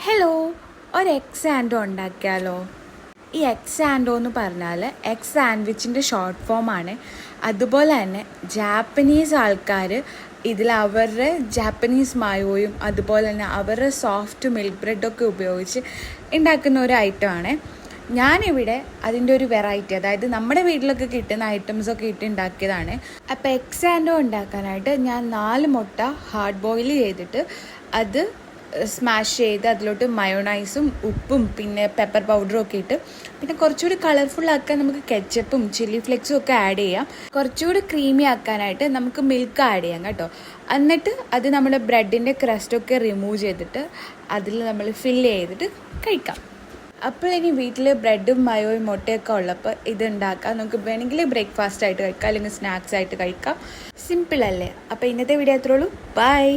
Hello, ഒരു egg സാൻഡോ ഉണ്ടാക്കിയാലോ? ഈ എഗ് സാൻഡോ എന്ന് പറഞ്ഞാൽ എഗ് സാൻഡ്വിച്ചിൻ്റെ ഷോർട്ട് ഫോമാണ്. അതുപോലെ തന്നെ ജാപ്പനീസ് ആൾക്കാർ ഇതിൽ അവരുടെ ജാപ്പനീസ് മയോയും അതുപോലെ തന്നെ അവരുടെ സോഫ്റ്റ് മിൽക്ക് ബ്രെഡൊക്കെ ഉപയോഗിച്ച് ഉണ്ടാക്കുന്ന ഒരു ഐറ്റമാണ്. ഞാനിവിടെ അതിൻ്റെ ഒരു വെറൈറ്റി, അതായത് നമ്മുടെ വീട്ടിലൊക്കെ കിട്ടുന്ന ഐറ്റംസൊക്കെ ഇട്ട് ഉണ്ടാക്കിയതാണ്. അപ്പോൾ എഗ് സാൻഡോ ഉണ്ടാക്കാനായിട്ട് ഞാൻ 4 മുട്ട ഹാർഡ് ബോയിൽ ചെയ്തിട്ട് അത് സ്മാഷ് ചെയ്ത് അതിലോട്ട് മയോണൈസും ഉപ്പും പിന്നെ പെപ്പർ പൗഡറും ഒക്കെ ഇട്ട്, പിന്നെ കുറച്ചുകൂടി കളർഫുൾ ആക്കാൻ നമുക്ക് കെച്ചപ്പും ചില്ലി ഫ്ലെക്സും ഒക്കെ ആഡ് ചെയ്യാം. കുറച്ചുകൂടി ക്രീമി ആക്കാനായിട്ട് നമുക്ക് മിൽക്ക് ആഡ് ചെയ്യാം കേട്ടോ. എന്നിട്ട് അത് നമ്മുടെ ബ്രെഡിൻ്റെ ക്രസ്റ്റൊക്കെ റിമൂവ് ചെയ്തിട്ട് അതിൽ നമ്മൾ ഫില്ല് ചെയ്തിട്ട് കഴിക്കാം. അപ്പോൾ ഇനി വീട്ടിൽ ബ്രെഡും മയോയും മുട്ടയൊക്കെ ഉള്ളപ്പോൾ ഇത് ഉണ്ടാക്കാം. നമുക്ക് വേണമെങ്കിൽ ബ്രേക്ക്ഫാസ്റ്റ് ആയിട്ട് കഴിക്കാം, അല്ലെങ്കിൽ സ്നാക്സ് ആയിട്ട് കഴിക്കാം. സിമ്പിൾ അല്ലേ? അപ്പോൾ ഇന്നത്തെ വീഡിയോ അത്രേ ഉള്ളൂ. ബൈ.